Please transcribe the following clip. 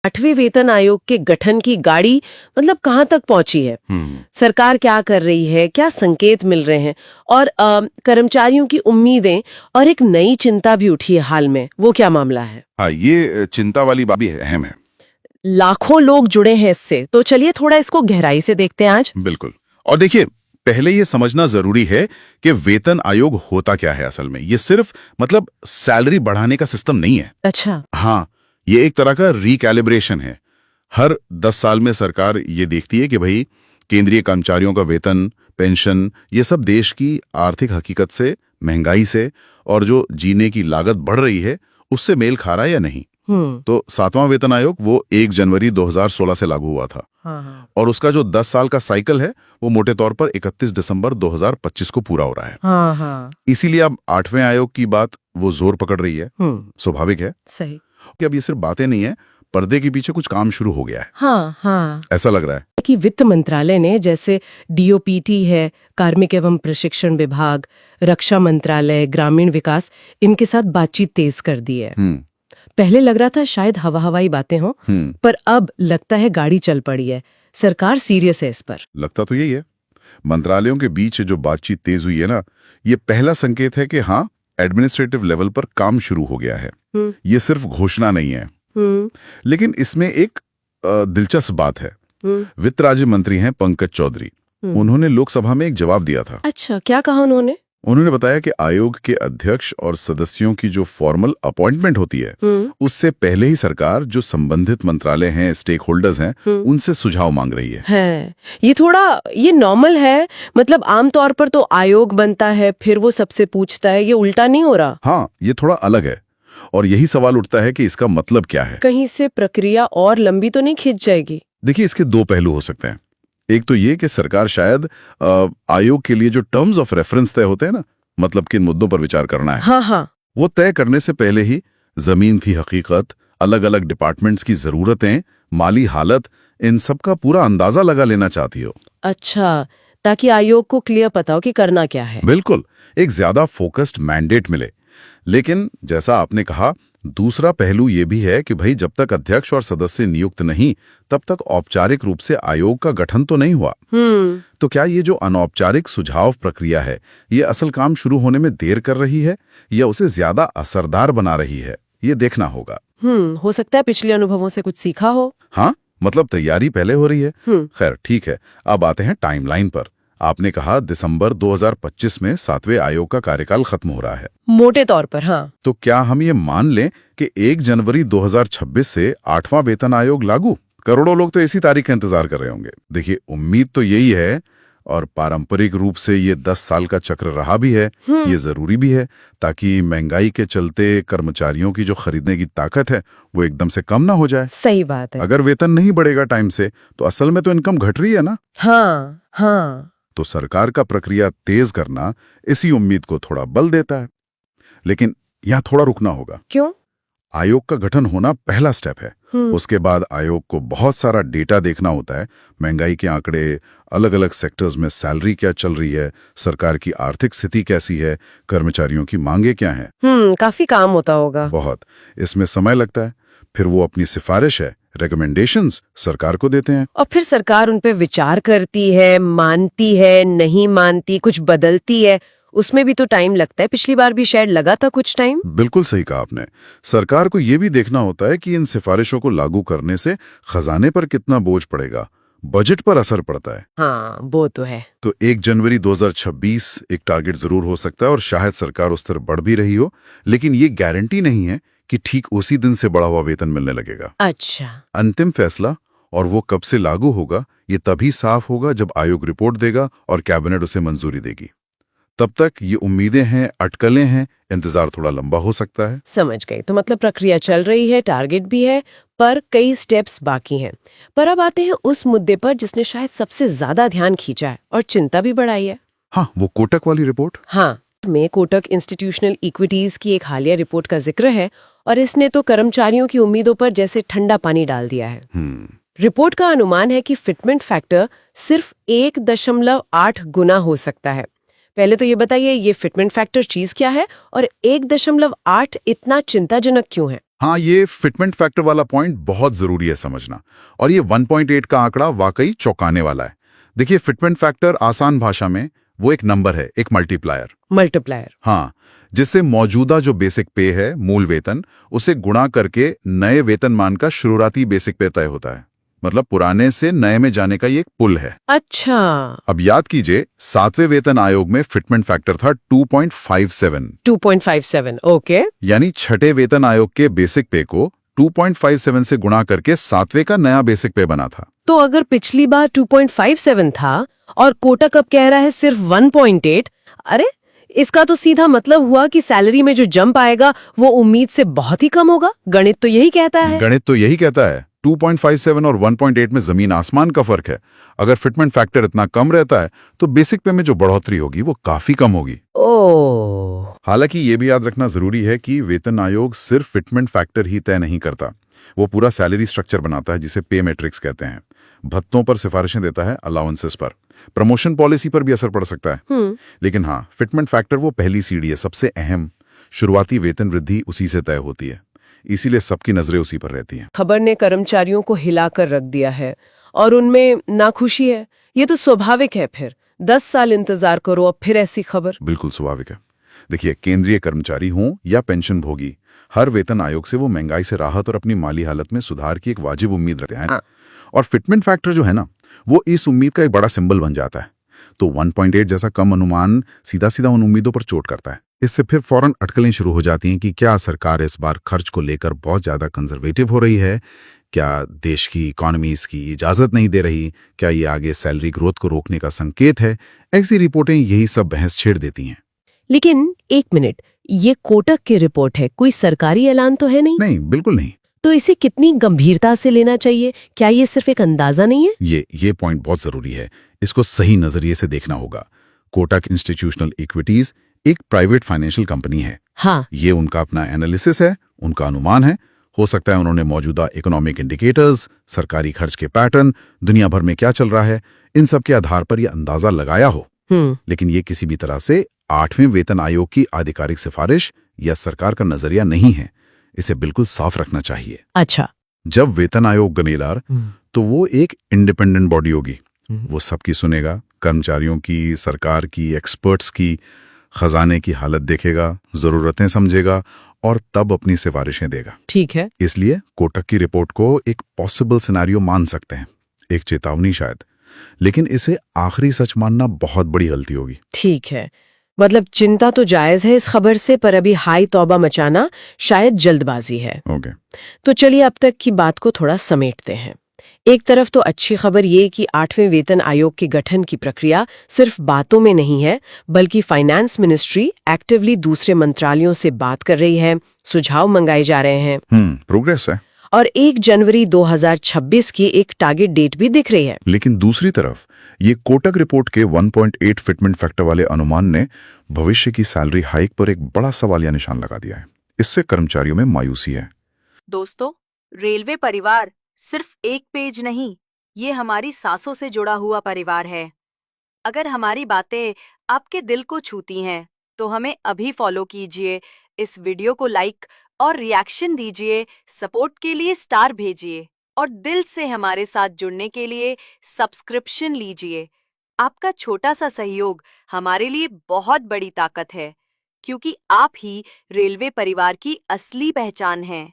8वें वेतन आयोग के गठन की गाड़ी मतलब कहाँ तक पहुंची है? सरकार क्या कर रही है, क्या संकेत मिल रहे हैं, और कर्मचारियों की उम्मीदें और एक नई चिंता भी उठी है हाल में, वो क्या मामला है? हाँ, ये चिंता वाली बात भी अहम है। लाखों लोग जुड़े हैं इससे, तो चलिए थोड़ा इसको गहराई से देखते हैं आज। बिल्कुल। और देखिए, पहले ये समझना जरूरी है कि वेतन आयोग होता क्या है असल में। ये सिर्फ मतलब सैलरी बढ़ाने का सिस्टम नहीं है। अच्छा। हाँ, ये एक तरह का रिकैलिब्रेशन है। हर 10 साल में सरकार ये देखती है कि भाई केंद्रीय कर्मचारियों का वेतन, पेंशन, ये सब देश की आर्थिक हकीकत से, महंगाई से और जो जीने की लागत बढ़ रही है उससे मेल खा रहा है या नहीं। तो 7वां वेतन आयोग वो 1 जनवरी 2016 से लागू हुआ था। हाँ। और उसका जो 10 साल का साइकिल है वो मोटे तौर पर 31 दिसंबर 2025 को पूरा हो रहा है। हाँ। इसीलिए अब 8वें आयोग की बात वो जोर पकड़ रही है। स्वाभाविक है सही कि अब ये सिर्फ बातें नहीं है, पर्दे के पीछे कुछ काम शुरू हो गया है। हाँ। ऐसा लग रहा है कि वित्त मंत्रालय ने, जैसे डीओपीटी है, कार्मिक एवं प्रशिक्षण विभाग, रक्षा मंत्रालय, ग्रामीण विकास, इनके साथ बातचीत तेज कर दी है। पहले लग रहा था शायद हवाई बातें हों, पर अब लगता है गाड़ी चल पड़ी है। सरकार सीरियस है इस पर। लगता तो यही है। मंत्रालयों के बीच जो बातचीत तेज हुई है ना, ये पहला संकेत है कि हाँ, एडमिनिस्ट्रेटिव लेवल पर काम शुरू हो गया है। ये सिर्फ घोषणा नहीं है। लेकिन इसमें एक दिलचस्प बात है। वित्त राज्य मंत्री हैं पंकज चौधरी। उन्होंने लोकसभा में एक जवाब दिया था। अच्छा, क्या कहा उन्होंने? उन्होंने बताया कि आयोग के अध्यक्ष और सदस्यों की जो फॉर्मल अपॉइंटमेंट होती है, उससे पहले ही सरकार जो संबंधित मंत्रालय हैं, स्टेक होल्डर्स हैं, उनसे सुझाव मांग रही है। ये नॉर्मल है। मतलब आमतौर पर तो आयोग बनता है, फिर वो सबसे पूछता है। ये उल्टा नहीं हो रहा? हाँ, ये थोड़ा अलग है। और यही सवाल उठता है कि इसका मतलब क्या है। कहीं से प्रक्रिया और लंबी तो नहीं खिंच जाएगी? देखिए, इसके 2 पहलू हो सकते हैं। एक तो ये कि सरकार शायद आयोग के लिए जो टर्म्स ऑफ रेफरेंस तय होते हैं ना, मतलब किन मुद्दों पर विचार करना है, हाँ। वो तय करने से पहले ही जमीन की हकीकत, अलग अलग डिपार्टमेंट्स की जरूरतें, माली हालत, इन सब का पूरा अंदाजा लगा लेना चाहती हो। अच्छा, ताकि आयोग को क्लियर पता हो कि करना क्या है। बिल्कुल, एक ज्यादा फोकस्ड मैंडेट मिले। लेकिन जैसा आपने कहा, दूसरा पहलू ये भी है कि भाई जब तक अध्यक्ष और सदस्य नियुक्त नहीं, तब तक औपचारिक रूप से आयोग का गठन तो नहीं हुआ। तो क्या ये जो अनौपचारिक सुझाव प्रक्रिया है, ये असल काम शुरू होने में देर कर रही है या उसे ज्यादा असरदार बना रही है? ये देखना होगा। हो सकता है पिछले अनुभवों से कुछ सीखा हो। हाँ, मतलब तैयारी पहले हो रही है। खैर, ठीक है। अब आते हैं टाइमलाइन पर। आपने कहा दिसंबर 2025 में 7वें आयोग का कार्यकाल खत्म हो रहा है। मोटे तौर पर, हाँ। तो क्या हम ये मान लें कि 1 जनवरी 2026 से 8वां वेतन आयोग लागू? करोड़ों लोग तो इसी तारीख का इंतजार कर रहे होंगे। देखिए, उम्मीद तो यही है, और पारंपरिक रूप से ये 10 साल का चक्र रहा भी है। ये जरूरी भी है ताकि महंगाई के चलते कर्मचारियों की जो खरीदने की ताकत है वो एकदम से कम ना हो जाए। सही बात है। अगर वेतन नहीं बढ़ेगा टाइम से, तो असल में तो इनकम घट रही है ना। हाँ। तो सरकार का प्रक्रिया तेज करना इसी उम्मीद को थोड़ा बल देता है। लेकिन यहाँ थोड़ा रुकना होगा। क्यों? आयोग का गठन होना पहला स्टेप है। उसके बाद आयोग को बहुत सारा डेटा देखना होता है। महंगाई के आंकड़े, अलग अलग सेक्टर्स में सैलरी क्या चल रही है, सरकार की आर्थिक स्थिति कैसी है, कर्मचारियों की मांगे क्या हैं। काफी काम होता होगा। बहुत। इसमें समय लगता है। फिर वो अपनी सिफारिश है, रिकमेंडेशंस सरकार को देते हैं। और फिर सरकार उन पे विचार करती है, मानती है, नहीं मानती, कुछ बदलती है। उसमें भी तो टाइम लगता है। पिछली बार भी शायद लगा था कुछ टाइम। बिल्कुल सही कहा आपने। सरकार को यह भी देखना होता है कि इन सिफारिशों को लागू करने से खजाने पर कितना बोझ पड़ेगा, बजट पर असर पड़ता है। हाँ, वो तो है। तो 1 जनवरी 2026 एक टारगेट जरूर हो सकता है और शायद सरकार उस तरफ बढ़ भी रही हो, लेकिन ये गारंटी नहीं है कि ठीक उसी दिन से बढ़ा हुआ वेतन मिलने लगेगा। अच्छा। अंतिम फैसला और वो कब से लागू होगा, ये तभी साफ होगा जब आयोग रिपोर्ट देगा और कैबिनेट उसे मंजूरी देगी। तब तक ये उम्मीदें हैं, अटकलें हैं, इंतजार थोड़ा लंबा हो सकता है। समझ गई। तो मतलब प्रक्रिया चल रही है, टारगेट भी है, पर कई स्टेप्स बाकी हैं। पर अब आते हैं उस मुद्दे पर जिसने शायद सबसे ज्यादा ध्यान खींचा है और चिंता भी बढ़ाई है। हाँ, वो कोटक वाली रिपोर्ट। हाँ, में कोटक इंस्टीट्यूशनल इक्विटीज की एक हालिया रिपोर्ट का जिक्र है और इसने तो कर्मचारियों की उम्मीदों पर जैसे ठंडा पानी डाल दिया है। रिपोर्ट का अनुमान है कि फिटमेंट फैक्टर सिर्फ 1.8 गुना हो सकता है। पहले तो ये बताइए, ये फिटमेंट फैक्टर चीज क्या है और 1.8 इतना चिंताजनक क्यों है? हाँ, ये फिटमेंट फैक्टर वाला पॉइंट बहुत जरूरी है समझना। और ये 1.8 का आंकड़ा वाकई चौंकाने वाला है। देखिए, फिटमेंट फैक्टर आसान भाषा में वो एक नंबर है, एक मल्टीप्लायर। हाँ, जिससे मौजूदा जो बेसिक पे है, मूल वेतन, उसे गुणा करके नए वेतनमान का शुरुआती बेसिक पे तय होता है। मतलब पुराने से नए में जाने का ये एक पुल है। अच्छा। अब याद कीजिए, 7वें वेतन आयोग में फिटमेंट फैक्टर था 2.57। 2.57, ओके। यानी छठे वेतन आयोग के बेसिक पे को 2.57 से गुणा करके 7वें का नया बेसिक पे बना था। तो अगर पिछली बार 2.57 था और कोटक अब कह रहा है सिर्फ 1.8, अरे इसका तो सीधा मतलब हुआ कि सैलरी में जो जंप आएगा वो उम्मीद से बहुत ही कम होगा। गणित तो यही कहता है। 2.57 और 1.8 में जमीन आसमान का फर्क है। अगर फिटमेंट फैक्टर इतना कम रहता है तो बेसिक पे में जो बढ़ोतरी होगी वो काफी कम होगी। ओह। हालांकि ये भी याद रखना जरूरी है कि वेतन आयोग सिर्फ फिटमेंट फैक्टर ही तय नहीं करता, वो पूरा सैलरी स्ट्रक्चर बनाता है, जिसे पे मैट्रिक्स कहते हैं। भत्तों पर सिफारिशें देता है, अलाउंसेस पर, प्रमोशन पॉलिसी पर भी असर पड़ सकता है। लेकिन हाँ, फिटमेंट फैक्टर वो पहली सीढ़ी है, सबसे अहम। शुरुआती वेतन वृद्धि उसी से तय होती है, इसीलिए सबकी नजरें उसी पर रहती हैं। खबर ने कर्मचारियों को हिलाकर रख दिया है और उनमें नाखुशी है। ये तो स्वाभाविक है। फिर 10 साल इंतजार करो, अब फिर ऐसी खबर। बिल्कुल स्वाभाविक है। देखिए, केंद्रीय कर्मचारी हों या पेंशन भोगी, हर वेतन आयोग से वो महंगाई से राहत और अपनी माली हालत में सुधार की एक वाजिब उम्मीद रखते हैं। और फिटमेंट फैक्टर जो है ना, वो इस उम्मीद का एक बड़ा सिंबल बन जाता है। तो 1.8 जैसा कम अनुमान सीधा सीधा उन उम्मीदों पर चोट करता है। इससे फिर फौरन अटकलें शुरू हो जाती हैं कि क्या सरकार इस बार खर्च को लेकर बहुत ज्यादा कंजर्वेटिव हो रही है, क्या देश की इकोनॉमी इसकी इजाजत नहीं दे रही, क्या ये आगे सैलरी ग्रोथ को रोकने का संकेत है। ऐसी रिपोर्टें यही सब बहस छेड़ देती हैं। लेकिन एक मिनट, ये कोटक की रिपोर्ट है, कोई सरकारी ऐलान तो है नहीं? नहीं, बिल्कुल नहीं। तो इसे कितनी गंभीरता से लेना चाहिए? क्या ये सिर्फ एक अंदाजा नहीं है? ये पॉइंट बहुत जरूरी है। इसको सही नजरिए से देखना होगा। कोटक इंस्टीट्यूशनल इक्विटीज एक प्राइवेट फाइनेंशियल कंपनी है। हाँ। ये उनका अपना एनालिसिस है, उनका अनुमान है। हो सकता है उन्होंने मौजूदा इकोनॉमिक इंडिकेटर्स, सरकारी खर्च के पैटर्न, दुनिया भर में क्या चल रहा है, इन सब के आधार पर यह अंदाजा लगाया हो। लेकिन ये किसी भी तरह से 8वें वेतन आयोग की आधिकारिक सिफारिश या सरकार का नजरिया नहीं है। इसे बिल्कुल साफ रखना चाहिए। अच्छा। जब वेतन आयोग गनेलार, तो वो एक इंडिपेंडेंट बॉडी होगी। वो सबकी सुनेगा, कर्मचारियों की, सरकार की, एक्सपर्ट्स की, खजाने की हालत देखेगा, जरूरतें समझेगा और तब अपनी सिफारिशें देगा। ठीक है। इसलिए कोटक की रिपोर्ट को एक पॉसिबल सिनेरियो मान सकते हैं, एक चेतावनी शायद। लेकिन इसे आखिरी सच मानना बहुत बड़ी गलती होगी। ठीक है, मतलब चिंता तो जायज है इस खबर से, पर अभी हाई तौबा मचाना शायद जल्दबाजी है। ओके। तो चलिए अब तक की बात को थोड़ा समेटते हैं। एक तरफ तो अच्छी खबर ये कि 8वें वेतन आयोग के गठन की प्रक्रिया सिर्फ बातों में नहीं है, बल्कि फाइनेंस मिनिस्ट्री एक्टिवली दूसरे मंत्रालयों से बात कर रही है, सुझाव मंगाए जा रहे हैं। प्रोग्रेस है। और 1 जनवरी 2026 की एक टारगेट डेट भी दिख रही है। लेकिन दूसरी तरफ ये कोटक रिपोर्ट के 1.8 फिटमेंट फैक्टर वाले अनुमान ने भविष्य की सैलरी हाइक पर एक बड़ा सवालिया निशान लगा दिया है। इससे कर्मचारियों में मायूसी है। दोस्तों, रेलवे परिवार सिर्फ एक पेज नहीं, ये हमारी सांसों से जुड़ा हुआ परिवार है। अगर हमारी बातें आपके दिल को छूती हैं, तो हमें अभी फॉलो कीजिए, इस वीडियो को लाइक और रिएक्शन दीजिए, सपोर्ट के लिए स्टार भेजिए और दिल से हमारे साथ जुड़ने के लिए सब्सक्रिप्शन लीजिए। आपका छोटा सा सहयोग हमारे लिए बहुत बड़ी ताकत है, क्योंकि आप ही रेलवे परिवार की असली पहचान हैं।